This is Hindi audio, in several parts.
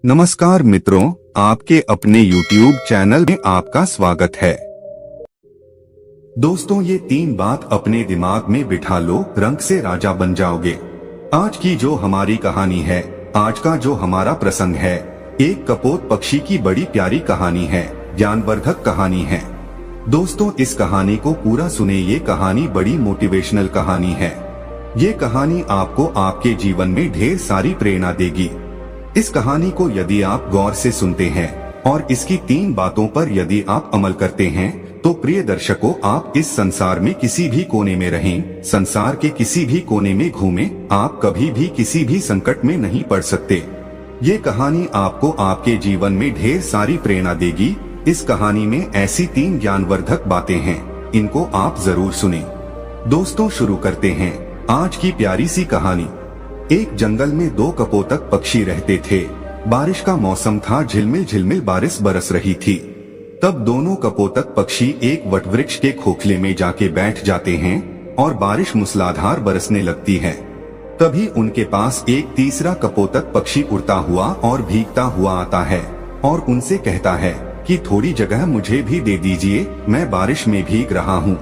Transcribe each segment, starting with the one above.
नमस्कार मित्रों, आपके अपने YouTube चैनल में आपका स्वागत है। दोस्तों, ये 3 बात अपने दिमाग में बिठा लो, रंग से राजा बन जाओगे। आज की जो हमारी कहानी है, आज का जो हमारा प्रसंग है, एक कपोत पक्षी की बड़ी प्यारी कहानी है, ज्ञानवर्धक कहानी है। दोस्तों, इस कहानी को पूरा सुने, ये कहानी बड़ी मोटिवेशनल कहानी है। ये कहानी आपको आपके जीवन में ढेर सारी प्रेरणा देगी। इस कहानी को यदि आप गौर से सुनते हैं और इसकी 3 बातों पर यदि आप अमल करते हैं, तो प्रिय दर्शकों, आप इस संसार में किसी भी कोने में रहें, संसार के किसी भी कोने में घूमें, आप कभी भी किसी भी संकट में नहीं पड़ सकते। ये कहानी आपको आपके जीवन में ढेर सारी प्रेरणा देगी। इस कहानी में ऐसी 3 ज्ञानवर्धक बातें हैं, इनको आप जरूर सुने। दोस्तों, शुरू करते हैं आज की प्यारी सी कहानी। एक जंगल में 2 कपोतक पक्षी रहते थे। बारिश का मौसम था, झिलमिल झिलमिल बारिश बरस रही थी। तब दोनों कपोतक पक्षी एक वटवृक्ष के खोखले में जाके बैठ जाते हैं और बारिश मूसलाधार बरसने लगती है। तभी उनके पास एक तीसरा कपोतक पक्षी उड़ता हुआ और भीगता हुआ आता है और उनसे कहता है कि थोड़ी जगह मुझे भी दे दीजिए, मैं बारिश में भीग रहा हूँ।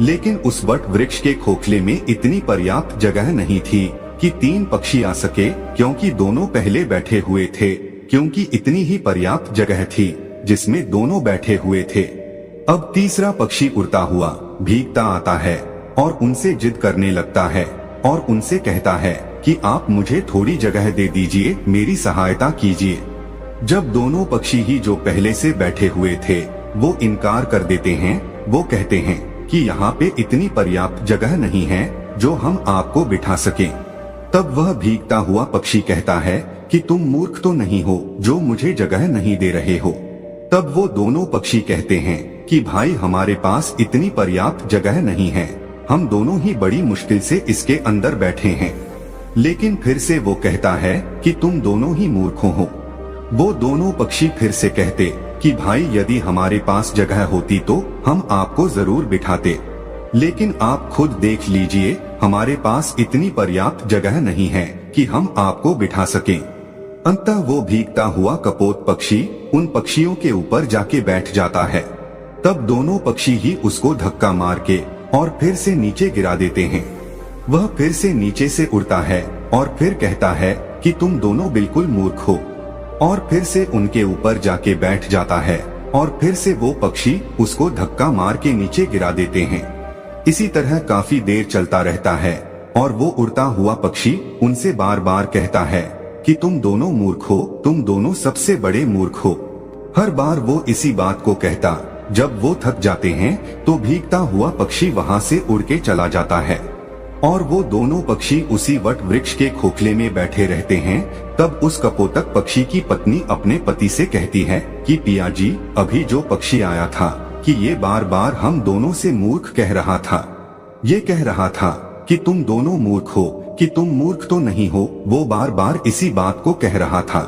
लेकिन उस वटवृक्ष के खोखले में इतनी पर्याप्त जगह नहीं थी कि 3 पक्षी आ सके, क्योंकि दोनों पहले बैठे हुए थे। क्योंकि इतनी ही पर्याप्त जगह थी जिसमें दोनों बैठे हुए थे। अब तीसरा पक्षी उड़ता हुआ भीगता आता है और उनसे जिद करने लगता है और उनसे कहता है कि आप मुझे थोड़ी जगह दे दीजिए, मेरी सहायता कीजिए। जब दोनों पक्षी ही जो पहले से बैठे हुए थे वो इनकार कर देते हैं, वो कहते हैं कि यहाँ पे इतनी पर्याप्त जगह नहीं है जो हम आपको बिठा सकें। तब वह भीगता हुआ पक्षी कहता है कि तुम मूर्ख तो नहीं हो जो मुझे जगह नहीं दे रहे हो। तब वो दोनों पक्षी कहते हैं कि भाई, हमारे पास इतनी पर्याप्त जगह नहीं है, हम दोनों ही बड़ी मुश्किल से इसके अंदर बैठे हैं। लेकिन फिर से वो कहता है कि तुम दोनों ही मूर्खों हो। वो दोनों पक्षी फिर से कहते कि भाई, यदि हमारे पास जगह होती तो हम आपको जरूर बिठाते, लेकिन आप खुद देख लीजिए, हमारे पास इतनी पर्याप्त जगह नहीं है कि हम आपको बिठा सकें। अंततः वो भीगता हुआ कपोत पक्षी उन पक्षियों के ऊपर जाके बैठ जाता है। तब दोनों पक्षी ही उसको धक्का मार के और फिर से नीचे गिरा देते हैं। वह फिर से नीचे से उड़ता है और फिर कहता है कि तुम दोनों बिल्कुल मूर्ख हो, और फिर से उनके ऊपर जाके बैठ जाता है और फिर से वो पक्षी उसको धक्का मार के नीचे गिरा देते हैं। इसी तरह काफी देर चलता रहता है और वो उड़ता हुआ पक्षी उनसे बार बार कहता है कि तुम दोनों मूर्ख हो, तुम दोनों सबसे बड़े मूर्ख हो। हर बार वो इसी बात को कहता। जब वो थक जाते हैं तो भीगता हुआ पक्षी वहाँ से उड़ के चला जाता है और वो दोनों पक्षी उसी वट वृक्ष के खोखले में बैठे रहते हैं। तब उस कपोतक पक्षी की पत्नी अपने पति से कहती है कि पिया जी, अभी जो पक्षी आया था कि ये बार बार हम दोनों से मूर्ख कह रहा था। ये कह रहा था कि तुम दोनों मूर्ख हो, कि तुम मूर्ख तो नहीं हो। वो बार बार इसी बात को कह रहा था।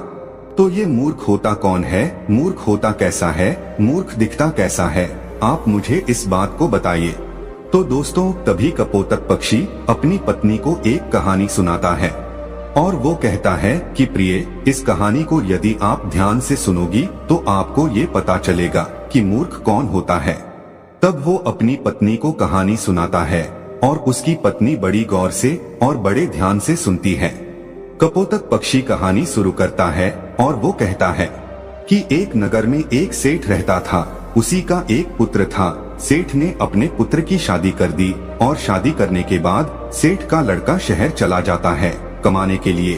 तो ये मूर्ख होता कौन है? मूर्ख होता कैसा है? मूर्ख दिखता कैसा है? आप मुझे इस बात को बताइए। तो दोस्तों, तभी कपोतक पक्षी अपनी पत्नी को एक कहानी सुनाता है और वो कहता है कि प्रिय, इस कहानी को यदि आप ध्यान से सुनोगी तो आपको ये पता चलेगा कि मूर्ख कौन होता है। तब वो अपनी पत्नी को कहानी सुनाता है और उसकी पत्नी बड़ी गौर से और बड़े ध्यान से सुनती है। कपोतक पक्षी कहानी शुरू करता है और वो कहता है कि एक नगर में एक सेठ रहता था। उसी का एक पुत्र था। सेठ ने अपने पुत्र की शादी कर दी और शादी करने के बाद सेठ का लड़का शहर चला जाता है कमाने के लिए,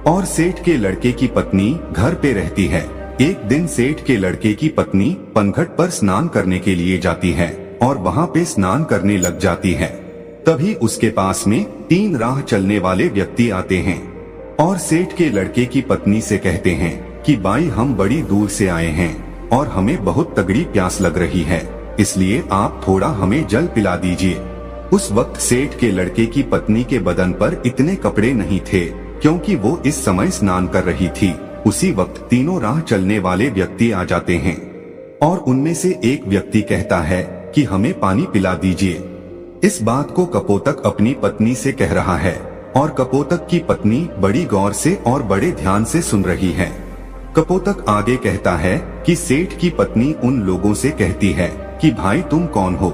और सेठ के लड़के की पत्नी घर पे रहती है। एक दिन सेठ के लड़के की पत्नी पनघट पर स्नान करने के लिए जाती है और वहाँ पे स्नान करने लग जाती है। तभी उसके पास में 3 राह चलने वाले व्यक्ति आते हैं और सेठ के लड़के की पत्नी से कहते हैं कि बाई, हम बड़ी दूर से आए हैं और हमें बहुत तगड़ी प्यास लग रही है, इसलिए आप थोड़ा हमें जल पिला दीजिए। उस वक्त सेठ के लड़के की पत्नी के बदन पर इतने कपड़े नहीं थे, क्योंकि वो इस समय स्नान कर रही थी। उसी वक्त 3 राह चलने वाले व्यक्ति आ जाते हैं और उनमें से एक व्यक्ति कहता है कि हमें पानी पिला दीजिए। इस बात को कपोतक अपनी पत्नी से कह रहा है और कपोतक की पत्नी बड़ी गौर से और बड़े ध्यान से सुन रही है। कपोतक आगे कहता है कि सेठ की पत्नी उन लोगों से कहती है कि भाई तुम कौन हो।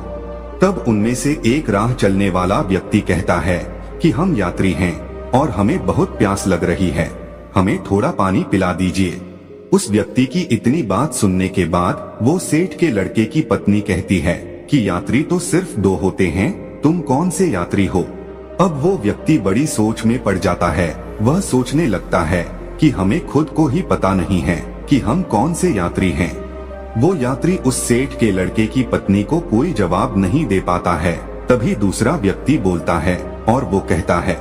तब उनमें से एक राह चलने वाला व्यक्ति कहता है कि हम यात्री हैं और हमें बहुत प्यास लग रही है, हमें थोड़ा पानी पिला दीजिए। उस व्यक्ति की इतनी बात सुनने के बाद वो सेठ के लड़के की पत्नी कहती है कि यात्री तो सिर्फ 2 होते हैं, तुम कौन से यात्री हो। अब वो व्यक्ति बड़ी सोच में पड़ जाता है। वह सोचने लगता है कि हमें खुद को ही पता नहीं है कि हम कौन से यात्री हैं। वो यात्री उस सेठ के लड़के की पत्नी को कोई जवाब नहीं दे पाता है। तभी दूसरा व्यक्ति बोलता है और वो कहता है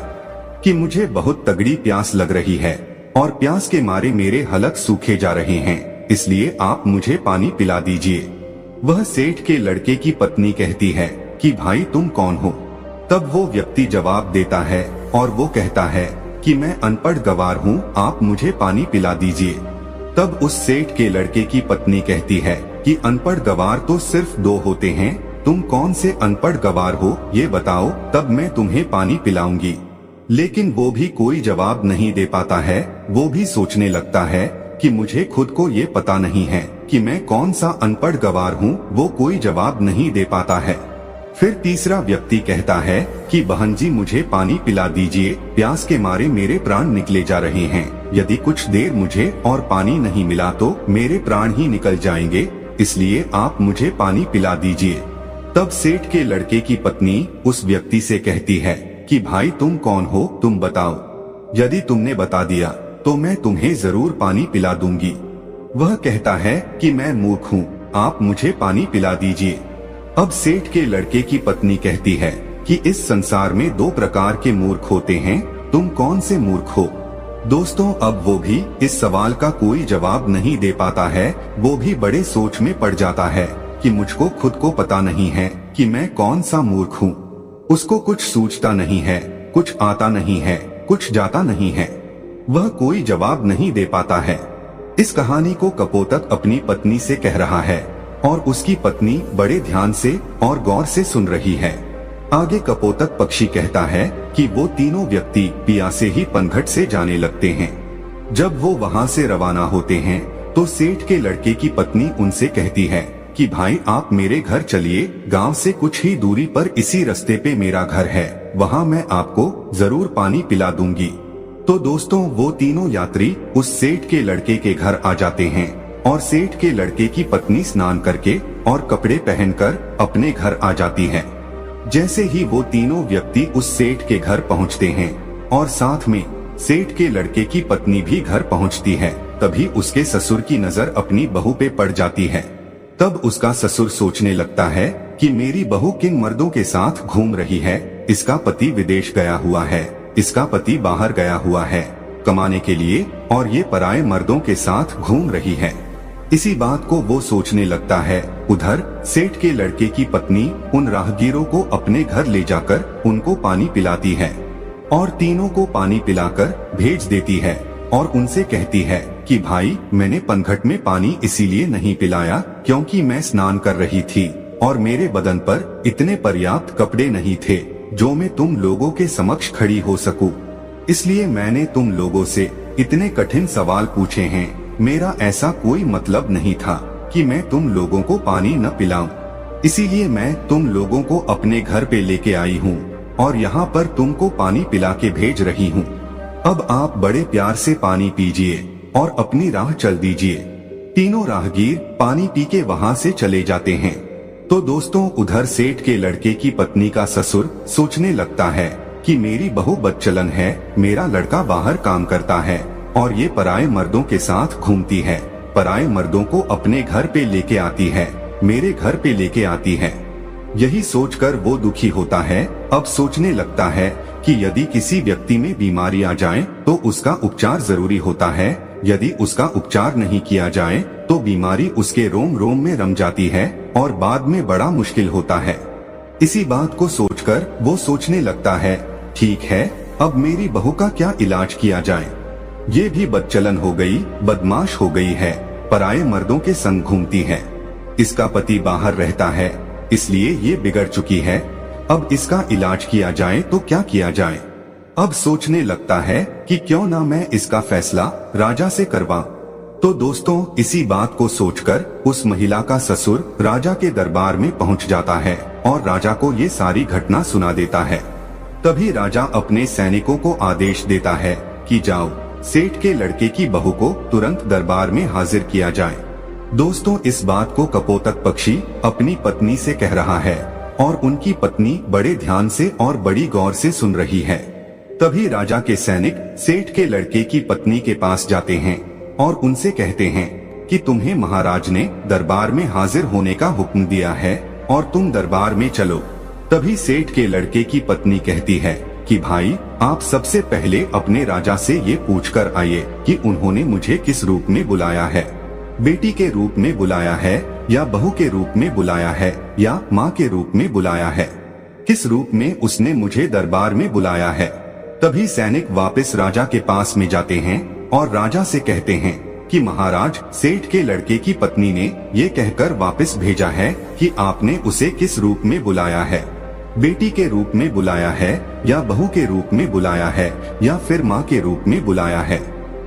कि मुझे बहुत तगड़ी प्यास लग रही है और प्यास के मारे मेरे हलक सूखे जा रहे हैं, इसलिए आप मुझे पानी पिला दीजिए। वह सेठ के लड़के की पत्नी कहती है कि भाई तुम कौन हो। तब वो व्यक्ति जवाब देता है और वो कहता है कि मैं अनपढ़ गवार हूँ, आप मुझे पानी पिला दीजिए। तब उस सेठ के लड़के की पत्नी कहती है कि अनपढ़ गवार तो सिर्फ 2 होते हैं, तुम कौन से अनपढ़ गवार हो ये बताओ, तब मैं तुम्हें पानी पिलाऊंगी। लेकिन वो भी कोई जवाब नहीं दे पाता है। वो भी सोचने लगता है कि मुझे खुद को ये पता नहीं है कि मैं कौन सा अनपढ़ गवार हूँ। वो कोई जवाब नहीं दे पाता है। फिर तीसरा व्यक्ति कहता है कि बहन जी मुझे पानी पिला दीजिए, प्यास के मारे मेरे प्राण निकले जा रहे हैं, यदि कुछ देर मुझे और पानी नहीं मिला तो मेरे प्राण ही निकल जाएंगे, इसलिए आप मुझे पानी पिला दीजिए। तब सेठ के लड़के की पत्नी उस व्यक्ति से कहती है कि भाई तुम कौन हो, तुम बताओ, यदि तुमने बता दिया तो मैं तुम्हें जरूर पानी पिला दूंगी। वह कहता है कि मैं मूर्ख हूँ, आप मुझे पानी पिला दीजिए। अब सेठ के लड़के की पत्नी कहती है कि इस संसार में 2 प्रकार के मूर्ख होते हैं, तुम कौन से मूर्ख हो। दोस्तों अब वो भी इस सवाल का कोई जवाब नहीं दे पाता है। वो भी बड़े सोच में पड़ जाता है कि मुझको खुद को पता नहीं है कि मैं कौन सा मूर्ख हूँ। उसको कुछ सूझता नहीं है, कुछ आता नहीं है, कुछ जाता नहीं है। वह कोई जवाब नहीं दे पाता है। इस कहानी को कपोतक अपनी पत्नी से कह रहा है और उसकी पत्नी बड़े ध्यान से और गौर से सुन रही है। आगे कपोतक पक्षी कहता है कि वो तीनों व्यक्ति पियासे ही पनघट से जाने लगते हैं। जब वो वहाँ से रवाना होते हैं तो सेठ के लड़के की पत्नी उनसे कहती है कि भाई आप मेरे घर चलिए, गांव से कुछ ही दूरी पर इसी रास्ते पे मेरा घर है, वहाँ मैं आपको जरूर पानी पिला दूंगी। तो दोस्तों वो तीनों यात्री उस सेठ के लड़के के घर आ जाते हैं और सेठ के लड़के की पत्नी स्नान करके और कपड़े पहनकर अपने घर आ जाती है। जैसे ही वो तीनों व्यक्ति उस सेठ के घर पहुंचते हैं और साथ में सेठ के लड़के की पत्नी भी घर पहुंचती है, तभी उसके ससुर की नजर अपनी बहू पे पड़ जाती है। तब उसका ससुर सोचने लगता है कि मेरी बहू किन मर्दों के साथ घूम रही है, इसका पति विदेश गया हुआ है, इसका पति बाहर गया हुआ है कमाने के लिए और ये पराये मर्दों के साथ घूम रही है। इसी बात को वो सोचने लगता है। उधर सेठ के लड़के की पत्नी उन राहगीरों को अपने घर ले जाकर उनको पानी पिलाती है और तीनों को पानी पिलाकर भेज देती है और उनसे कहती है कि भाई मैंने पनघट में पानी इसीलिए नहीं पिलाया क्योंकि मैं स्नान कर रही थी और मेरे बदन पर इतने पर्याप्त कपड़े नहीं थे जो मैं तुम लोगों के समक्ष खड़ी हो सकूं। इसलिए मैंने तुम लोगों से इतने कठिन सवाल पूछे हैं। मेरा ऐसा कोई मतलब नहीं था कि मैं तुम लोगों को पानी न पिलाऊं, इसीलिए मैं तुम लोगों को अपने घर पे लेके आई हूँ और यहाँ पर तुमको पानी पिला के भेज रही हूँ। अब आप बड़े प्यार से पानी पीजिए और अपनी राह चल दीजिए। तीनों राहगीर पानी पी के वहाँ से चले जाते हैं। तो दोस्तों उधर सेठ के लड़के की पत्नी का ससुर सोचने लगता है कि मेरी बहू बदचलन है, मेरा लड़का बाहर काम करता है और ये पराये मर्दों के साथ घूमती है, पराये मर्दों को अपने घर पे लेके आती है, मेरे घर पे लेके आती है। यही सोचकर वो दुखी होता है। अब सोचने लगता है कि यदि किसी व्यक्ति में बीमारी आ जाए तो उसका उपचार जरूरी होता है, यदि उसका उपचार नहीं किया जाए तो बीमारी उसके रोम रोम में रम जाती है और बाद में बड़ा मुश्किल होता है। इसी बात को सोचकर वो सोचने लगता है, ठीक है अब मेरी बहू का क्या इलाज किया जाए। ये भी बदचलन हो गई, बदमाश हो गई है, पराये मर्दों के संग घूमती है, इसका पति बाहर रहता है इसलिए ये बिगड़ चुकी है। अब इसका इलाज किया जाए तो क्या किया जाए। अब सोचने लगता है कि क्यों ना मैं इसका फैसला राजा से करवा। तो दोस्तों इसी बात को सोचकर उस महिला का ससुर राजा के दरबार में पहुंच जाता है और राजा को ये सारी घटना सुना देता है। तभी राजा अपने सैनिकों को आदेश देता है कि जाओ, सेठ के लड़के की बहू को तुरंत दरबार में हाजिर किया जाए। दोस्तों इस बात को कपोतक पक्षी अपनी पत्नी से कह रहा है और उनकी पत्नी बड़े ध्यान से और बड़ी गौर से सुन रही है। तभी राजा के सैनिक सेठ के लड़के की पत्नी के पास जाते हैं और उनसे कहते हैं कि तुम्हें महाराज ने दरबार में हाजिर होने का हुक्म दिया है और तुम दरबार में चलो। तभी सेठ के लड़के की पत्नी कहती है कि भाई, आप सबसे पहले अपने राजा से ये पूछकर आइए कि उन्होंने मुझे किस रूप में बुलाया है, बेटी के रूप में बुलाया है या बहू के रूप में बुलाया है या माँ के रूप में बुलाया है, किस रूप में उसने मुझे दरबार में बुलाया है। तभी सैनिक वापस राजा के पास में जाते हैं और राजा से कहते हैं कि महाराज, सेठ के लड़के की पत्नी ने ये कहकर वापस भेजा है कि आपने उसे किस रूप में बुलाया है, बेटी के रूप में बुलाया है या बहू के रूप में बुलाया है या फिर माँ के रूप में बुलाया है।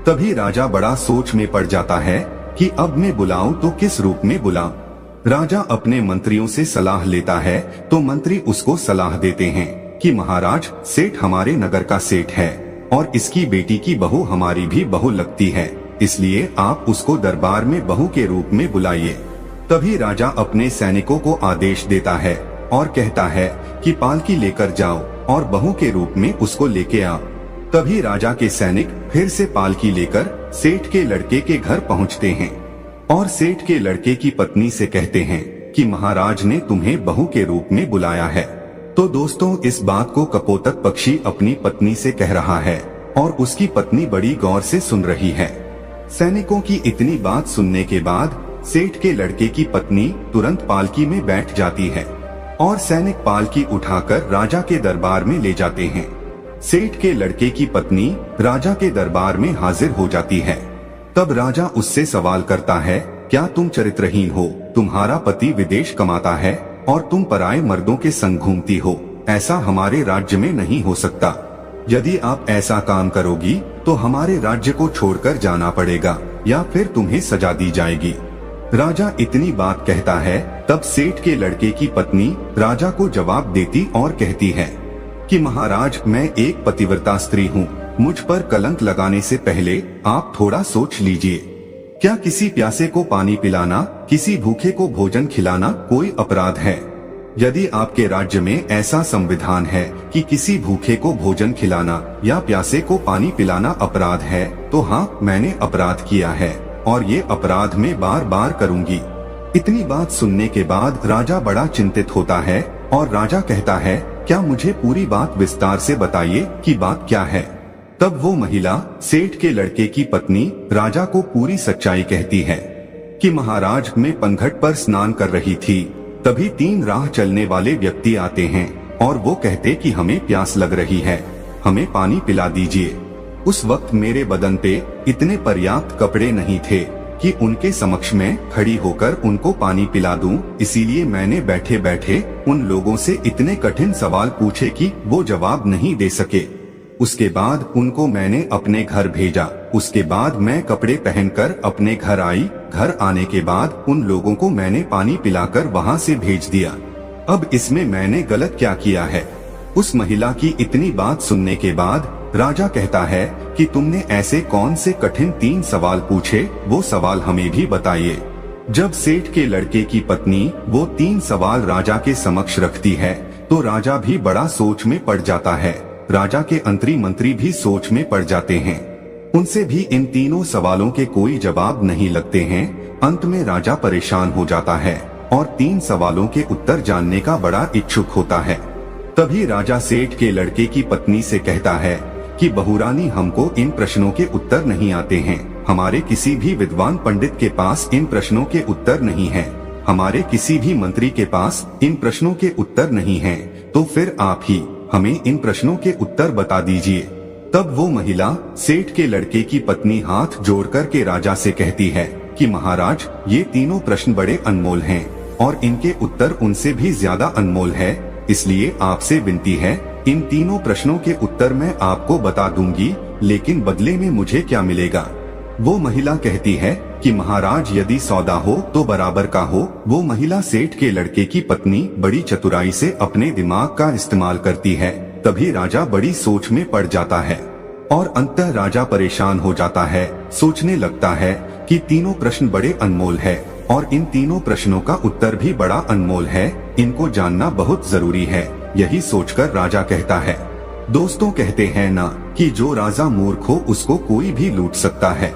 तभी राजा बड़ा सोच में पड़ जाता है कि अब मैं बुलाऊं तो किस रूप में बुलाऊं। राजा अपने मंत्रियों से सलाह लेता है तो मंत्री उसको सलाह देते हैं कि महाराज, सेठ हमारे नगर का सेठ है और इसकी बेटी की बहू हमारी भी बहू लगती है, इसलिए आप उसको दरबार में बहू के रूप में बुलाइए। तभी राजा अपने सैनिकों को आदेश देता है और कहता है कि पालकी लेकर जाओ और बहू के रूप में उसको लेके आओ। तभी राजा के सैनिक फिर से पालकी लेकर सेठ के लड़के के घर पहुंचते हैं और सेठ के लड़के की पत्नी से कहते हैं कि महाराज ने तुम्हें बहू के रूप में बुलाया है। तो दोस्तों इस बात को कपोतक पक्षी अपनी पत्नी से कह रहा है और उसकी पत्नी बड़ी गौर से सुन रही है। सैनिकों की इतनी बात सुनने के बाद सेठ के लड़के की पत्नी तुरंत पालकी में बैठ जाती है और सैनिक पालकी उठाकर राजा के दरबार में ले जाते हैं। सेठ के लड़के की पत्नी राजा के दरबार में हाजिर हो जाती है। तब राजा उससे सवाल करता है, क्या तुम चरित्रहीन हो? तुम्हारा पति विदेश कमाता है और तुम पराये मर्दों के संग घूमती हो। ऐसा हमारे राज्य में नहीं हो सकता। यदि आप ऐसा काम करोगी तो हमारे राज्य को छोड़कर जाना पड़ेगा या फिर तुम्हें सजा दी जाएगी। राजा इतनी बात कहता है तब सेठ के लड़के की पत्नी राजा को जवाब देती और कहती है कि महाराज, मैं एक पतिव्रता स्त्री हूँ, मुझ पर कलंक लगाने से पहले आप थोड़ा सोच लीजिए। क्या किसी प्यासे को पानी पिलाना, किसी भूखे को भोजन खिलाना कोई अपराध है? यदि आपके राज्य में ऐसा संविधान है कि किसी भूखे को भोजन खिलाना या प्यासे को पानी पिलाना अपराध है, तो हाँ, मैंने अपराध किया है और ये अपराध मैं बार बार करूंगी। इतनी बात सुनने के बाद राजा बड़ा चिंतित होता है और राजा कहता है, क्या मुझे पूरी बात विस्तार से बताइए कि बात क्या है। तब वो महिला सेठ के लड़के की पत्नी राजा को पूरी सच्चाई कहती है कि महाराज, मैं पनघट पर स्नान कर रही थी, तभी 3 राह चलने वाले व्यक्ति आते हैं और वो कहते कि हमें प्यास लग रही है, हमें पानी पिला दीजिए। उस वक्त मेरे बदन पे इतने पर्याप्त कपड़े नहीं थे कि उनके समक्ष में खड़ी होकर उनको पानी पिला दूं, इसीलिए मैंने बैठे बैठे उन लोगों से इतने कठिन सवाल पूछे कि वो जवाब नहीं दे सके। उसके बाद उनको मैंने अपने घर भेजा। उसके बाद मैं कपड़े पहनकर अपने घर आई। घर आने के बाद उन लोगों को मैंने पानी पिलाकर वहां से भेज दिया। अब इसमें मैंने गलत क्या किया है? उस महिला की इतनी बात सुनने के बाद राजा कहता है कि तुमने ऐसे कौन से कठिन 3 सवाल पूछे, वो सवाल हमें भी बताइए। जब सेठ के लड़के की पत्नी वो 3 सवाल राजा के समक्ष रखती है तो राजा भी बड़ा सोच में पड़ जाता है। राजा के अंतरी मंत्री भी सोच में पड़ जाते हैं। उनसे भी इन तीनों सवालों के कोई जवाब नहीं लगते हैं। अंत में राजा परेशान हो जाता है और 3 सवालों के उत्तर जानने का बड़ा इच्छुक होता है। तभी राजा सेठ के लड़के की पत्नी से कहता है कि बहुरानी, हमको इन प्रश्नों के उत्तर नहीं आते हैं। हमारे किसी भी विद्वान पंडित के पास इन प्रश्नों के उत्तर नहीं है। हमारे किसी भी मंत्री के पास इन प्रश्नों के उत्तर नहीं है। तो फिर आप ही हमें इन प्रश्नों के उत्तर बता दीजिए। तब वो महिला सेठ के लड़के की पत्नी हाथ जोड़कर के राजा से कहती है कि महाराज, ये तीनों प्रश्न बड़े अनमोल हैं और इनके उत्तर उनसे भी ज्यादा अनमोल है, इसलिए आपसे विनती है, इन तीनों प्रश्नों के उत्तर मैं आपको बता दूंगी, लेकिन बदले में मुझे क्या मिलेगा? वो महिला कहती है कि महाराज यदि सौदा हो तो बराबर का हो। वो महिला सेठ के लड़के की पत्नी बड़ी चतुराई से अपने दिमाग का इस्तेमाल करती है। तभी राजा बड़ी सोच में पड़ जाता है और अंततः राजा परेशान हो जाता है। सोचने लगता है कि तीनों प्रश्न बड़े अनमोल है और इन तीनों प्रश्नों का उत्तर भी बड़ा अनमोल है। इनको जानना बहुत जरूरी है। यही सोचकर राजा कहता है, दोस्तों कहते हैं ना कि जो राजा मूर्ख हो उसको कोई भी लूट सकता है,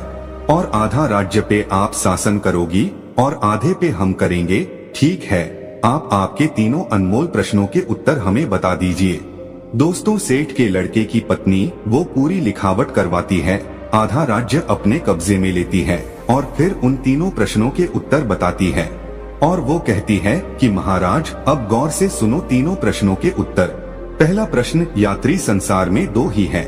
और आधा राज्य पे आप शासन करोगी और आधे पे हम करेंगे। ठीक है, आप आपके तीनों अनमोल प्रश्नों के उत्तर हमें बता दीजिए। दोस्तों सेठ के लड़के की पत्नी वो पूरी लिखावट करवाती है, आधा राज्य अपने कब्जे में लेती है और फिर उन तीनों प्रश्नों के उत्तर बताती है। और वो कहती है कि महाराज अब गौर से सुनो तीनों प्रश्नों के उत्तर। पहला प्रश्न, यात्री संसार में दो ही हैं।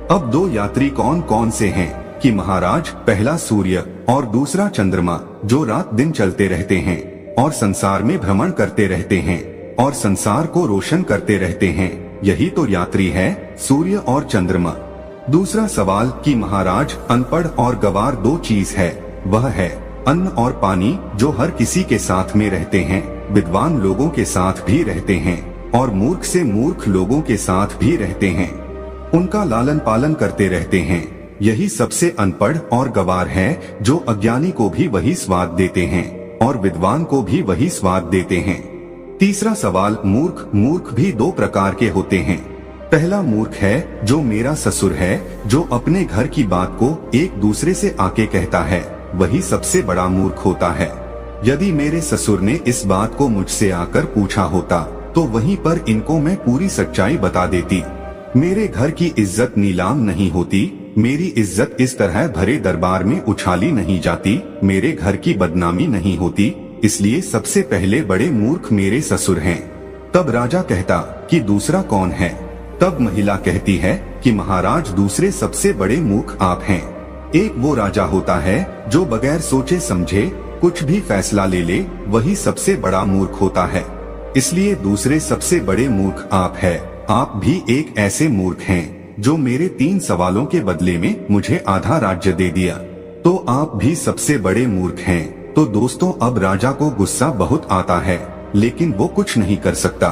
अब दो यात्री कौन कौन से हैं? कि महाराज पहला सूर्य और दूसरा चंद्रमा, जो रात दिन चलते रहते हैं और संसार में भ्रमण करते रहते हैं और संसार को रोशन करते रहते हैं। यही तो यात्री है, सूर्य और चंद्रमा। दूसरा सवाल कि महाराज अनपढ़ और गवार दो चीज है, वह है अन्न और पानी, जो हर किसी के साथ में रहते हैं, विद्वान लोगों के साथ भी रहते हैं और मूर्ख से मूर्ख लोगों के साथ भी रहते हैं, उनका लालन पालन करते रहते हैं। यही सबसे अनपढ़ और गवार है, जो अज्ञानी को भी वही स्वाद देते हैं और विद्वान को भी वही स्वाद देते हैं। तीसरा सवाल, मूर्ख भी दो प्रकार के होते हैं। पहला मूर्ख है जो मेरा ससुर है, जो अपने घर की बात को एक दूसरे से आके कहता है, वही सबसे बड़ा मूर्ख होता है। यदि मेरे ससुर ने इस बात को मुझसे आकर पूछा होता तो वहीं पर इनको मैं पूरी सच्चाई बता देती। मेरे घर की इज्जत नीलाम नहीं होती, मेरी इज्जत इस तरह भरे दरबार में उछाली नहीं जाती, मेरे घर की बदनामी नहीं होती, इसलिए सबसे पहले बड़े मूर्ख मेरे ससुर हैं। तब राजा कहता कि दूसरा कौन है? तब महिला कहती है कि महाराज दूसरे सबसे बड़े मूर्ख आप हैं। एक वो राजा होता है जो बगैर सोचे समझे कुछ भी फैसला ले ले, वही सबसे बड़ा मूर्ख होता है। इसलिए दूसरे सबसे बड़े मूर्ख आप है। आप भी एक ऐसे मूर्ख हैं जो मेरे 3 सवालों के बदले में मुझे आधा राज्य दे दिया, तो आप भी सबसे बड़े मूर्ख हैं। तो दोस्तों अब राजा को गुस्सा बहुत आता है, लेकिन वो कुछ नहीं कर सकता,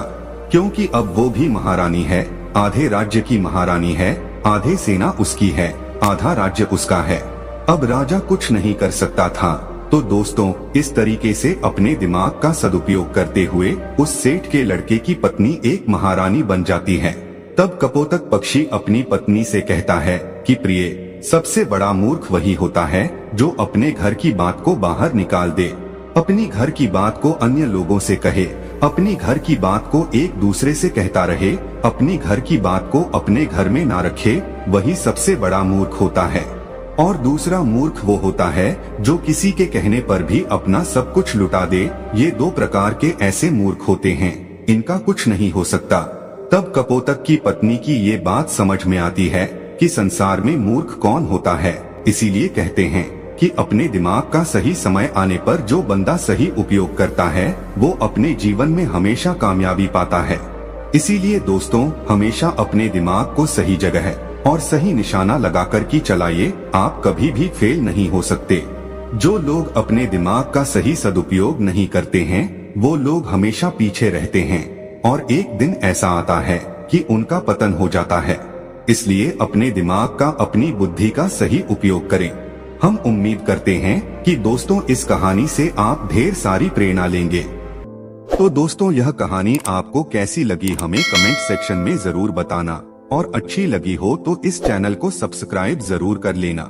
क्योंकि अब वो भी महारानी है, आधे राज्य की महारानी है, आधे सेना उसकी है, आधा राज्य उसका है। अब राजा कुछ नहीं कर सकता था। तो दोस्तों इस तरीके से अपने दिमाग का सदुपयोग करते हुए उस सेठ के लड़के की पत्नी एक महारानी बन जाती है। तब कपोतक पक्षी अपनी पत्नी से कहता है कि प्रिय, सबसे बड़ा मूर्ख वही होता है जो अपने घर की बात को बाहर निकाल दे, अपनी घर की बात को अन्य लोगों से कहे, अपनी घर की बात को एक दूसरे से कहता रहे, अपनी घर की बात को अपने घर में ना रखे, वही सबसे बड़ा मूर्ख होता है। और दूसरा मूर्ख वो होता है जो किसी के कहने पर भी अपना सब कुछ लुटा दे। ये 2 प्रकार के ऐसे मूर्ख होते हैं, इनका कुछ नहीं हो सकता। तब कपोतक की पत्नी की ये बात समझ में आती है कि संसार में मूर्ख कौन होता है। इसीलिए कहते हैं कि अपने दिमाग का सही समय आने पर जो बंदा सही उपयोग करता है वो अपने जीवन में हमेशा कामयाबी पाता है। इसीलिए दोस्तों हमेशा अपने दिमाग को सही जगह और सही निशाना लगाकर की चलाइए, आप कभी भी फेल नहीं हो सकते। जो लोग अपने दिमाग का सही सदुपयोग नहीं करते हैं वो लोग हमेशा पीछे रहते हैं और एक दिन ऐसा आता है कि उनका पतन हो जाता है। इसलिए अपने दिमाग का, अपनी बुद्धि का सही उपयोग करें। हम उम्मीद करते हैं कि दोस्तों इस कहानी से आप ढेर सारी प्रेरणा लेंगे। तो दोस्तों यह कहानी आपको कैसी लगी हमें कमेंट सेक्शन में जरूर बताना, और अच्छी लगी हो तो इस चैनल को सब्सक्राइब जरूर कर लेना।